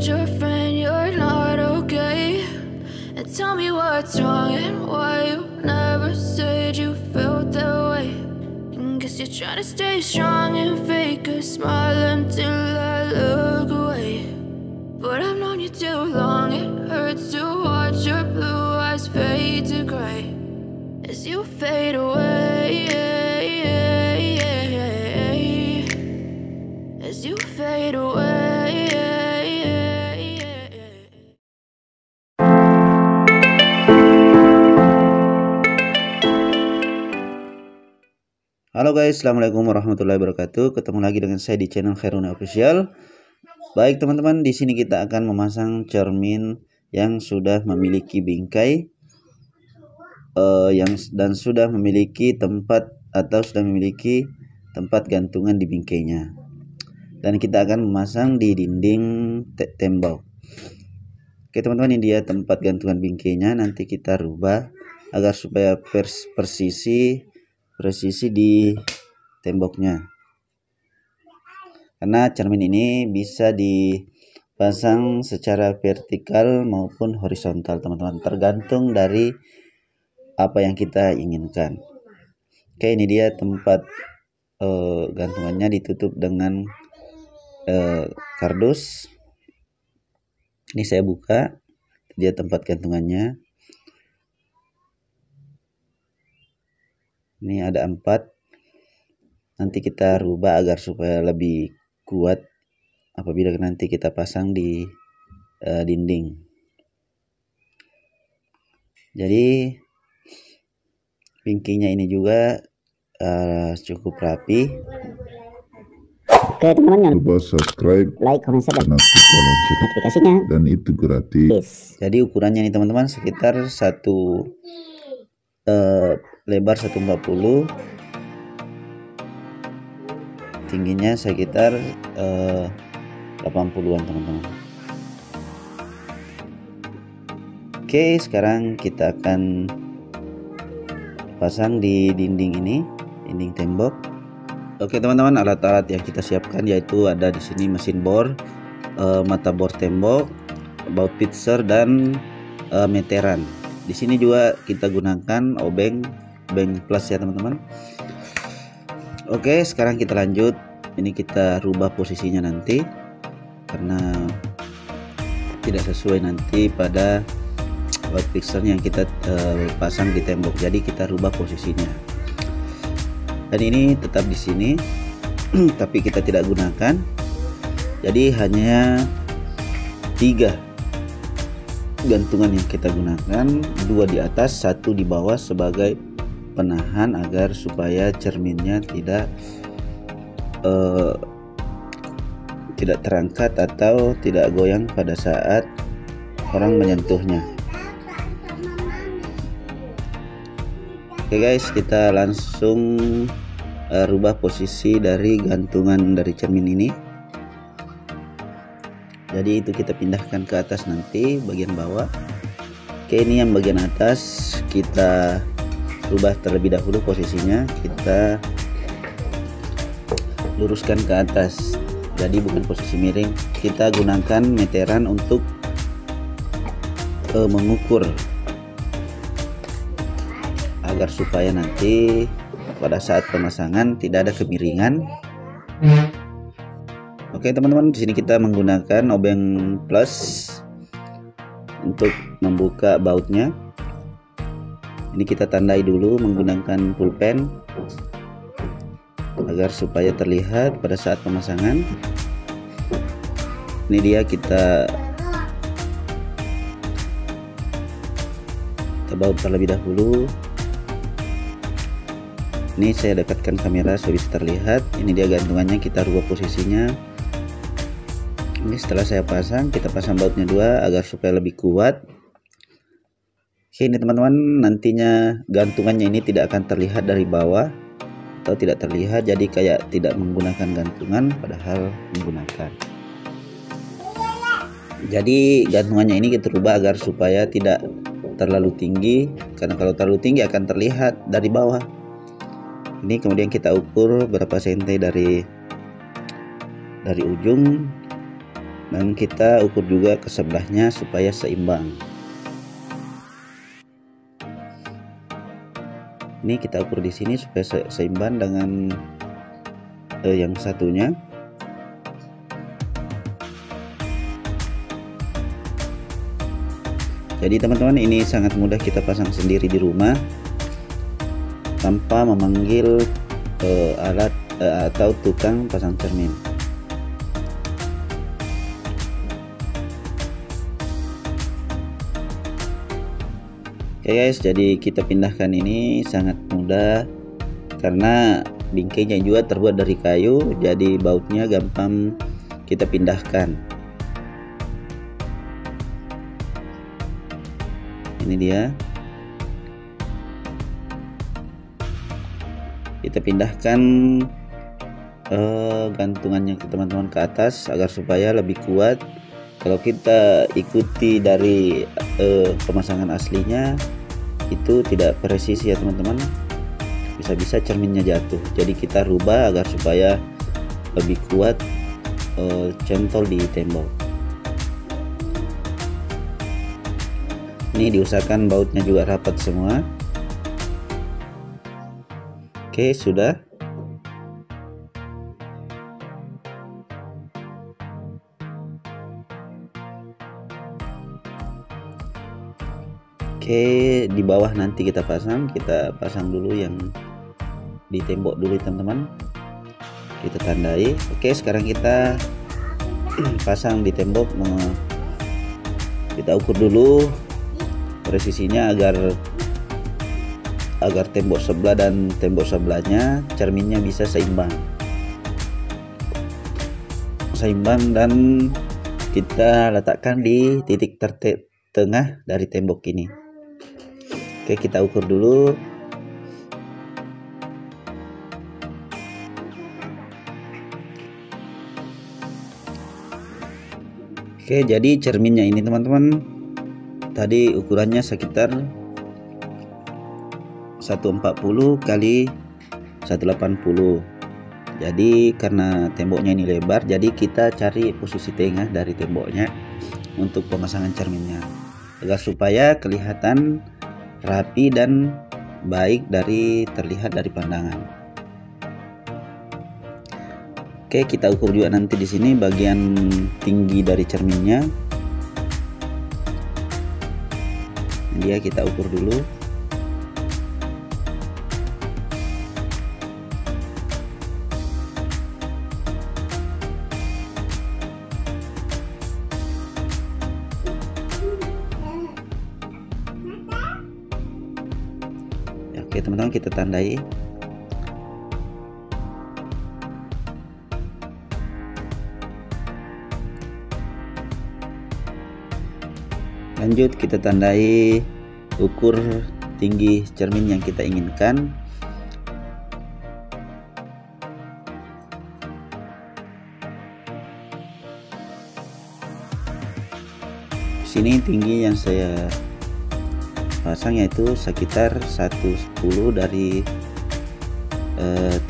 your friend you're not okay, and tell me what's wrong and why you never said you felt that way. And guess you're trying to stay strong and fake a smile until I look away. But I've known you too long, it hurts to watch your blue eyes fade to gray as you fade away, as you fade away. Halo guys, assalamualaikum warahmatullahi wabarakatuh. Ketemu lagi dengan saya di channel Khairuna Official. Baik teman-teman, di sini kita akan memasang cermin yang sudah memiliki bingkai, dan sudah memiliki tempat atau sudah memiliki tempat gantungan di bingkainya. Dan kita akan memasang di dinding tembok. Oke teman-teman, ini dia tempat gantungan bingkainya. Nanti kita rubah agar supaya presisi di temboknya, karena cermin ini bisa dipasang secara vertikal maupun horizontal teman-teman, tergantung dari apa yang kita inginkan. Oke, ini dia tempat gantungannya, ditutup dengan kardus. Ini saya buka, dia tempat gantungannya. Ini ada 4. Nanti kita rubah agar supaya lebih kuat apabila nanti kita pasang di dinding. Jadi bingkainya ini juga cukup rapi. Oke teman-teman, jangan lupa subscribe, like, comment, share, dan aktifkan lonceng notifikasinya, dan itu gratis. Jadi ukurannya ini teman-teman sekitar lebar 140, tingginya sekitar 80-an teman-teman. Oke, sekarang kita akan pasang di dinding ini, dinding tembok. Oke teman-teman, alat-alat yang kita siapkan yaitu ada di sini mesin bor, mata bor tembok, baut fixer, dan meteran. Di sini juga kita gunakan obeng plus ya teman-teman. Oke, sekarang kita lanjut. Ini kita rubah posisinya nanti karena tidak sesuai nanti pada baut fixernya yang kita pasang di tembok. Jadi kita rubah posisinya. Dan ini tetap di sini, tapi kita tidak gunakan. Jadi hanya 3 gantungan yang kita gunakan, 2 di atas, 1 di bawah sebagai penahan agar supaya cerminnya tidak terangkat atau tidak goyang pada saat orang menyentuhnya. Oke guys, kita langsung rubah posisi dari gantungan dari cermin ini. Jadi itu kita pindahkan ke atas nanti bagian bawah. Oke, ini yang bagian atas kita rubah terlebih dahulu posisinya. Kita luruskan ke atas, jadi bukan posisi miring. Kita gunakan meteran untuk mengukur agar supaya nanti pada saat pemasangan tidak ada kemiringan. Oke teman-teman, di sini kita menggunakan obeng plus untuk membuka bautnya. Ini kita tandai dulu menggunakan pulpen agar supaya terlihat pada saat pemasangan. Ini dia kita baut terlebih dahulu. Ini saya dekatkan kamera supaya bisa terlihat. Ini dia gantungannya, kita rubah posisinya. Ini setelah saya pasang, kita pasang bautnya 2 agar supaya lebih kuat. Oke, ini teman-teman, nantinya gantungannya ini tidak akan terlihat dari bawah atau tidak terlihat, jadi kayak tidak menggunakan gantungan padahal menggunakan. Jadi gantungannya ini kita rubah agar supaya tidak terlalu tinggi, karena kalau terlalu tinggi akan terlihat dari bawah. Ini kemudian kita ukur berapa senti dari ujung dan kita ukur juga ke sebelahnya supaya seimbang. Ini kita ukur di sini supaya seimbang dengan yang satunya. Jadi teman-teman, ini sangat mudah kita pasang sendiri di rumah tanpa memanggil alat atau tukang pasang cermin. Oke guys, jadi kita pindahkan ini sangat mudah karena bingkainya juga terbuat dari kayu, jadi bautnya gampang kita pindahkan. Ini dia, kita pindahkan gantungannya ke teman-teman ke atas agar supaya lebih kuat. Kalau kita ikuti dari pemasangan aslinya itu tidak presisi ya teman-teman, bisa-bisa cerminnya jatuh. Jadi kita rubah agar supaya lebih kuat centol di tembok. Ini diusahakan bautnya juga rapat semua. Oke, sudah. Oke, di bawah nanti kita pasang dulu yang di tembok dulu teman-teman. Kita tandai. Oke, sekarang kita pasang di tembok. Kita ukur dulu presisinya agar tembok sebelah dan tembok sebelahnya cerminnya bisa seimbang dan kita letakkan di titik tengah dari tembok ini. Oke, kita ukur dulu. Oke, jadi cerminnya ini teman-teman tadi ukurannya sekitar 140 kali 180. Jadi karena temboknya ini lebar, jadi kita cari posisi tengah dari temboknya untuk pemasangan cerminnya agar supaya kelihatan rapi dan baik terlihat dari pandangan. Oke, kita ukur juga nanti di sini bagian tinggi dari cerminnya. Dia kita ukur dulu. Ya, oke teman-teman, kita tandai. Lanjut kita tandai ukur tinggi cermin yang kita inginkan. Sini tinggi yang saya pasang yaitu sekitar 110 dari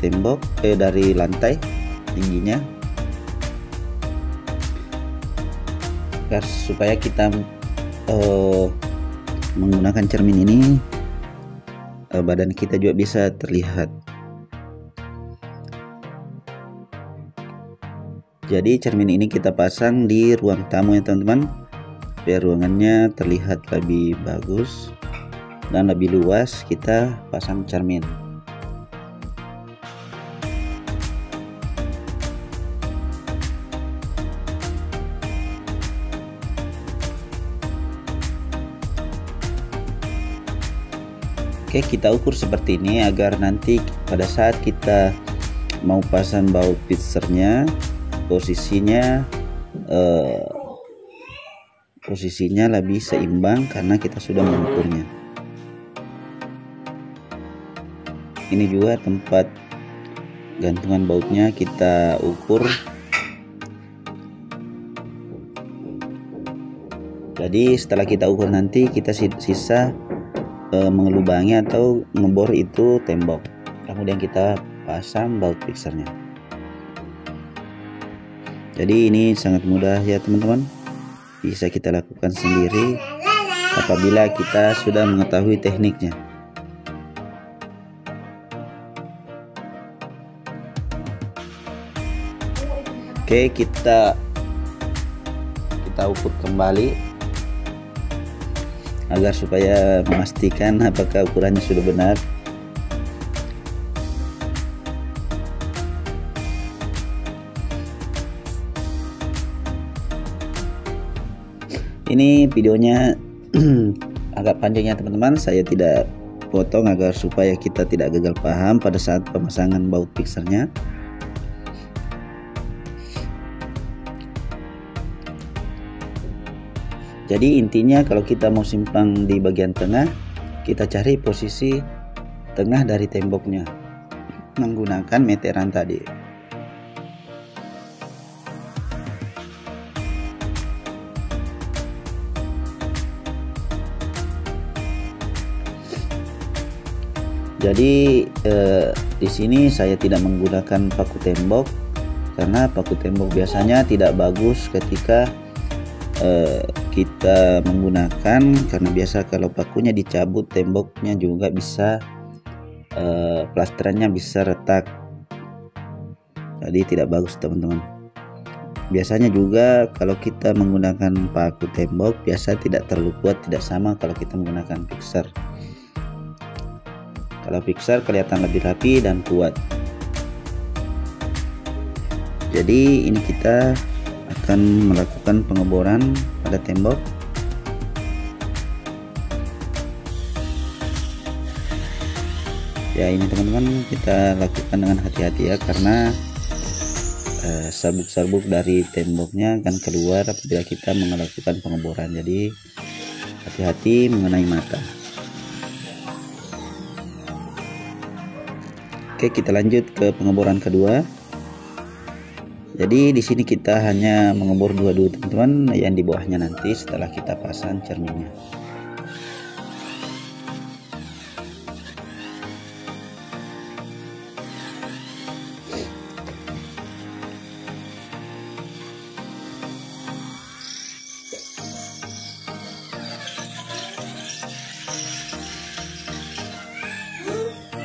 tembok dari lantai tingginya, agar supaya kita menggunakan cermin ini badan kita juga bisa terlihat. Jadi cermin ini kita pasang di ruang tamu ya teman-teman, biar ruangannya terlihat lebih bagus dan lebih luas. Kita pasang cermin. Oke, kita ukur seperti ini agar nanti pada saat kita mau pasang baut fixernya posisinya lebih seimbang karena kita sudah mengukurnya. Ini juga tempat gantungan bautnya kita ukur. Jadi setelah kita ukur nanti kita sisa mengelubangi atau ngebor itu tembok, kemudian kita pasang baut fixernya. Jadi ini sangat mudah ya teman-teman, bisa kita lakukan sendiri apabila kita sudah mengetahui tekniknya. Oke, kita ukur kembali agar supaya memastikan apakah ukurannya sudah benar. Ini videonya agak panjang ya teman-teman, saya tidak potong agar supaya kita tidak gagal paham pada saat pemasangan baut fixernya. Jadi intinya kalau kita mau simpang di bagian tengah, kita cari posisi tengah dari temboknya menggunakan meteran tadi. Jadi di sini saya tidak menggunakan paku tembok karena paku tembok biasanya tidak bagus ketika kita menggunakan, karena biasa kalau pakunya dicabut temboknya juga bisa plasterannya bisa retak, jadi tidak bagus teman-teman. Biasanya juga kalau kita menggunakan paku tembok biasa tidak terlalu kuat, tidak sama kalau kita menggunakan fixer. Kalau fixer kelihatan lebih rapi dan kuat. Jadi ini kita akan melakukan pengeboran pada tembok. Ya ini teman-teman, kita lakukan dengan hati-hati ya, karena sabuk-sabuk dari temboknya akan keluar apabila kita melakukan pengeboran. Jadi hati-hati mengenai mata. Oke, kita lanjut ke pengeboran kedua. Jadi di sini kita hanya mengebor dua dulu teman-teman, yang di bawahnya nanti setelah kita pasang cerminnya.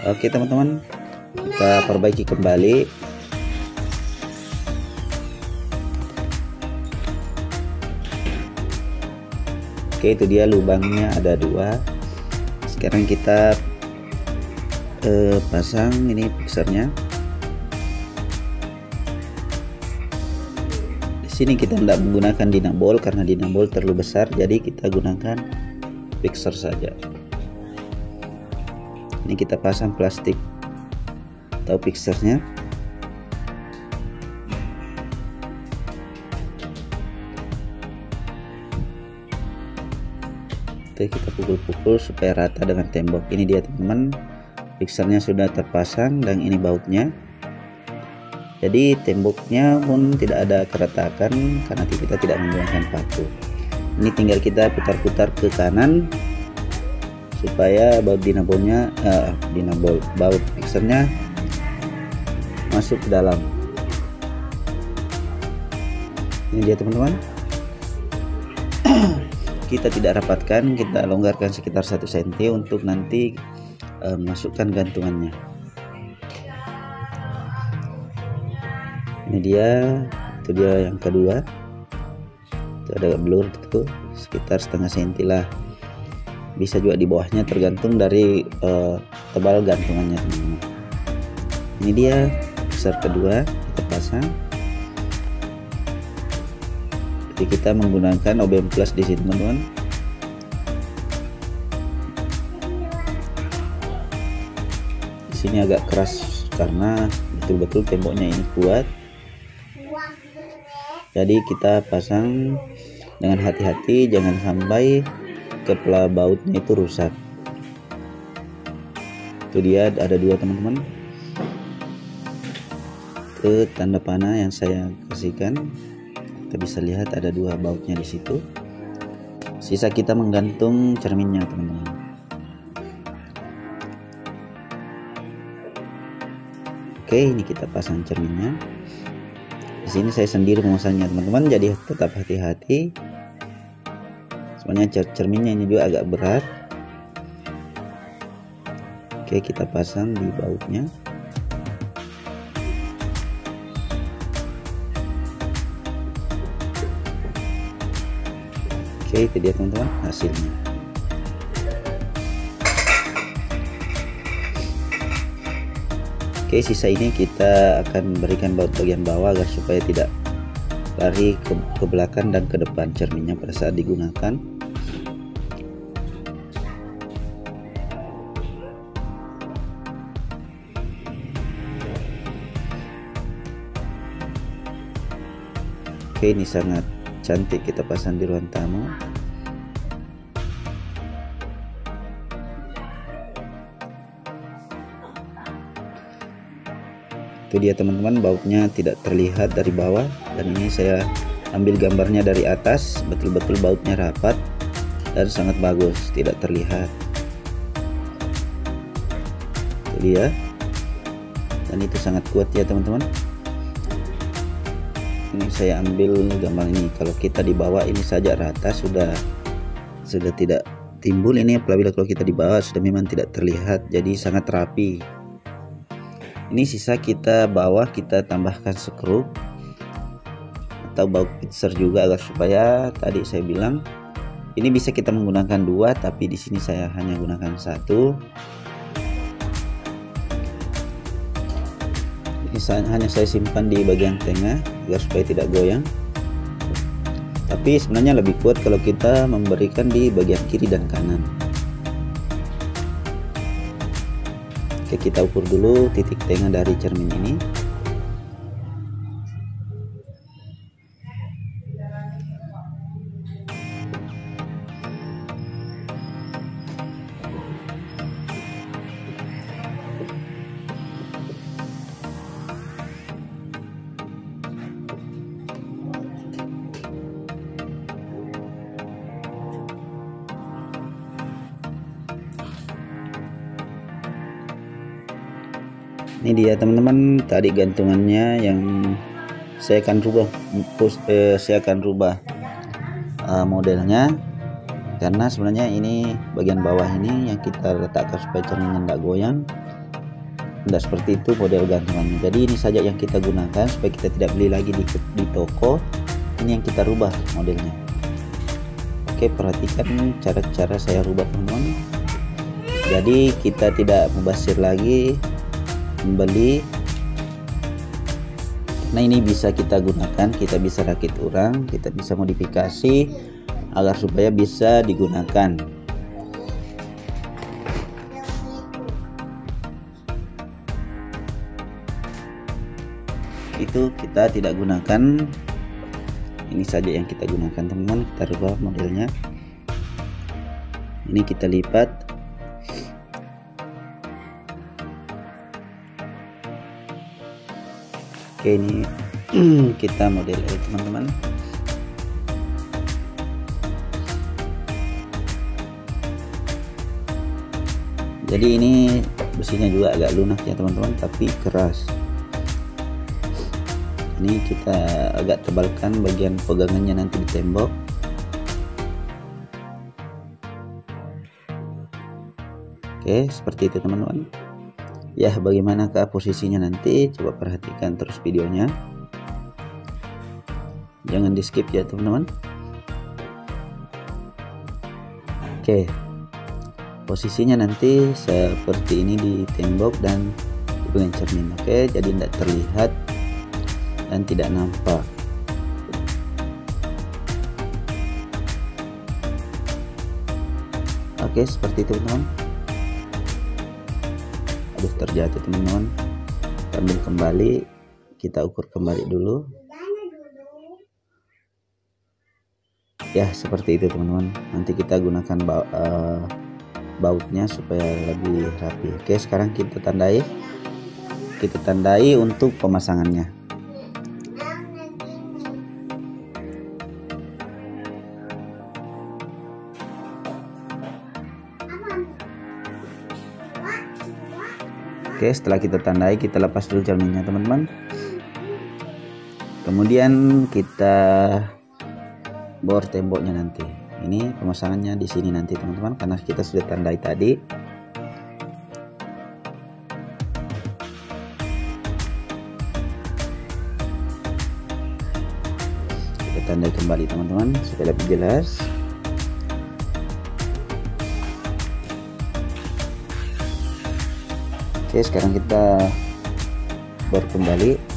Oke teman-teman, kita perbaiki kembali. Oke, itu dia lubangnya ada dua. Sekarang kita pasang ini fixernya. Di sini kita tidak menggunakan dinabol karena dinabol terlalu besar, jadi kita gunakan fixer saja. Ini kita pasang plastik atau fixernya. Oke, kita pukul-pukul supaya rata dengan tembok. Ini dia teman-teman, fixernya sudah terpasang dan ini bautnya. Jadi temboknya pun tidak ada keretakan karena kita tidak menggunakan paku. Ini tinggal kita putar-putar ke kanan supaya baut dinabolnya baut fixernya masuk ke dalam. Ini dia teman-teman. Kita tidak rapatkan, kita longgarkan sekitar 1 cm untuk nanti masukkan gantungannya. Ini dia, itu dia yang kedua. Itu ada blur itu sekitar setengah senti lah. Bisa juga di bawahnya, tergantung dari tebal gantungannya teman-teman. Ini dia fixer kedua, kita pasang. Jadi kita menggunakan OBM plus di sini teman-teman. Di sini agak keras karena betul-betul temboknya ini kuat. Jadi kita pasang dengan hati-hati, jangan sampai kepala bautnya itu rusak. Itu dia ada dua teman-teman. Ke tanda panah yang saya kasihkan, kita bisa lihat ada dua bautnya di situ. Sisa kita menggantung cerminnya teman-teman. Oke, ini kita pasang cerminnya. Di sini saya sendiri memasangnya teman-teman, jadi tetap hati-hati. Sebenarnya cerminnya ini juga agak berat. Oke, kita pasang di bautnya. Oke, itu dia teman-teman hasilnya. Oke, sisa ini kita akan berikan baut bagian bawah agar supaya tidak lari ke belakang dan ke depan cerminnya pada saat digunakan. Oke, ini sangat cantik kita pasang di ruang tamu. Itu dia teman-teman, bautnya tidak terlihat dari bawah, dan ini saya ambil gambarnya dari atas. Betul-betul bautnya rapat dan sangat bagus, tidak terlihat. Itu dia, dan itu sangat kuat ya teman-teman. Ini saya ambil gambar ini, kalau kita di bawah ini saja rata, sudah tidak timbul ini. Apabila kalau kita di bawah sudah memang tidak terlihat, jadi sangat rapi. Ini sisa kita bawah, kita tambahkan skru atau baut pitser juga agar supaya tadi saya bilang ini bisa kita menggunakan dua, tapi di sini saya hanya gunakan satu. Ini hanya saya simpan di bagian tengah agar supaya tidak goyang. Tapi sebenarnya lebih kuat kalau kita memberikan di bagian kiri dan kanan. Oke, kita ukur dulu titik tengah dari cermin ini. Ini dia teman-teman, tadi gantungannya yang saya akan rubah modelnya, karena sebenarnya ini bagian bawah ini yang kita letakkan supaya cerminnya tidak goyang. Tidak seperti itu model gantungannya, jadi ini saja yang kita gunakan supaya kita tidak beli lagi di toko. Ini yang kita rubah modelnya. Oke, perhatikan cara-cara saya rubah teman-teman. Jadi kita tidak mubazir lagi membeli. Nah, ini bisa kita gunakan, kita bisa rakit ulang, kita bisa modifikasi agar supaya bisa digunakan. Itu kita tidak gunakan, ini saja yang kita gunakan teman-teman. Kita rubah modelnya, ini kita lipat. Oke, ini kita model L teman-teman. Jadi ini besinya juga agak lunak ya teman-teman, tapi keras. Ini kita agak tebalkan bagian pegangannya nanti di tembok. Oke, seperti itu teman-teman. Ya, bagaimanakah posisinya nanti? Coba perhatikan terus videonya. Jangan di skip ya teman-teman. Oke, posisinya nanti seperti ini di tembok dan di bagian cermin. Oke, jadi tidak terlihat dan tidak nampak. Oke, seperti itu teman-teman. Aduh, terjatuh teman-teman. Ambil kembali, kita ukur kembali dulu. Ya, seperti itu teman-teman. Nanti kita gunakan bautnya supaya lebih rapi. Oke, sekarang kita tandai untuk pemasangannya. Oke, setelah kita tandai, kita lepas dulu cerminnya teman-teman. kemudian kita bor temboknya nanti. Ini pemasangannya di sini nanti teman-teman, karena kita sudah tandai tadi. Kita tandai kembali teman-teman supaya lebih jelas. Oke, sekarang kita bor kembali.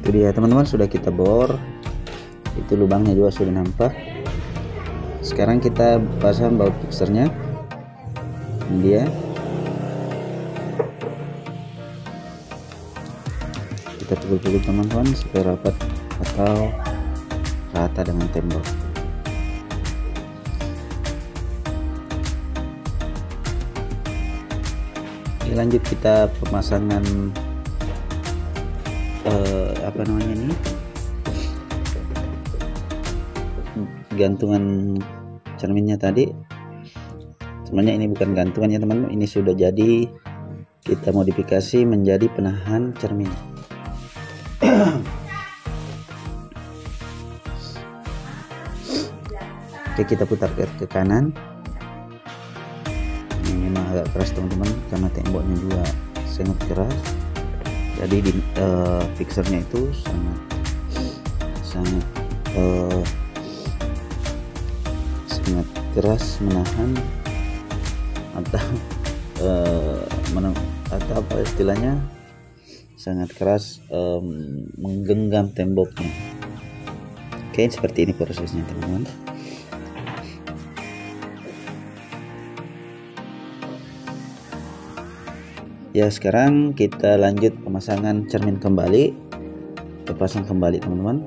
Itu dia teman-teman, sudah kita bor. Itu lubangnya juga sudah nampak. Sekarang kita pasang baut fixernya. Ini dia. Kita pukul-pukul teman-teman supaya rapat atau rata dengan tembok. Oke, lanjut kita pemasangan apa namanya ini, gantungan cerminnya tadi. Sebenarnya ini bukan gantungan ya teman-teman, ini sudah jadi, kita modifikasi menjadi penahan cermin. Oke, kita putar ke kanan. Ini memang agak keras teman-teman karena temboknya juga sangat keras, jadi di fixernya itu sangat keras menahan atau apa istilahnya, sangat keras menggenggam temboknya. Oke, seperti ini prosesnya teman-teman. Ya, sekarang kita lanjut pemasangan cermin kembali. Kita pasang kembali teman-teman.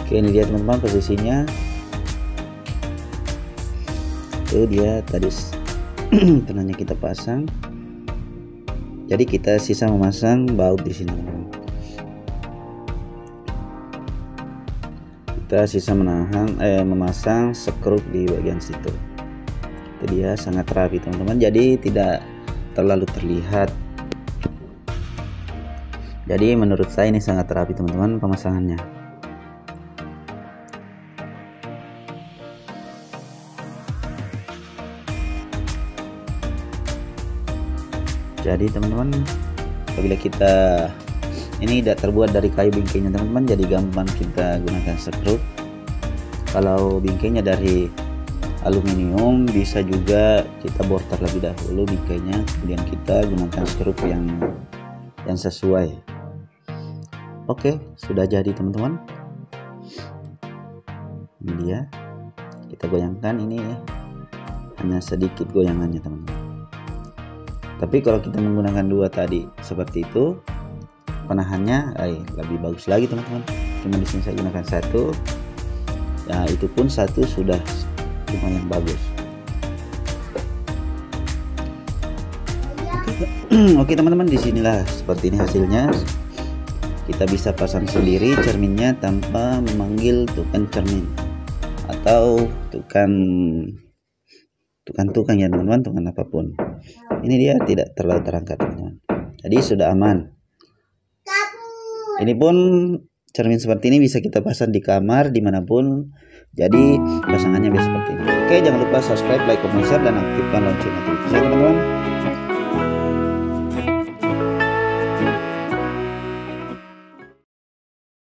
Oke, ini dia teman-teman posisinya. Itu dia tadi penanya kita pasang. Jadi kita sisa memasang baut di sini teman-teman. Kita sisa memasang skrup di bagian situ. Itu dia, sangat rapi teman-teman. Jadi tidak terlalu terlihat. Jadi menurut saya ini sangat rapi teman-teman pemasangannya. Jadi teman-teman, apabila kita ini tidak terbuat dari kayu bingkainya teman-teman, jadi gampang kita gunakan skrup. Kalau bingkainya dari aluminium, bisa juga kita bor terlebih dahulu bingkainya, kemudian kita gunakan skrup yang sesuai. Oke, sudah jadi teman-teman. Ini dia, kita goyangkan. Ini hanya sedikit goyangannya teman-teman. Tapi kalau kita menggunakan dua tadi seperti itu, penahannya lebih bagus lagi teman-teman. Cuma di sini saya gunakan satu. Nah, itu pun satu sudah lumayan bagus. Oke teman-teman, disinilah seperti ini hasilnya. Kita bisa pasang sendiri cerminnya tanpa memanggil tukang cermin atau tukang ya teman-teman, tukang apapun. Ini dia tidak terlalu terangkat teman-teman, jadi sudah aman. Ini pun cermin seperti ini bisa kita pasang di kamar dimanapun, jadi pasangannya biasa seperti ini. Oke, jangan lupa subscribe, like, comment, share, dan aktifkan lonceng notifikasi teman-teman.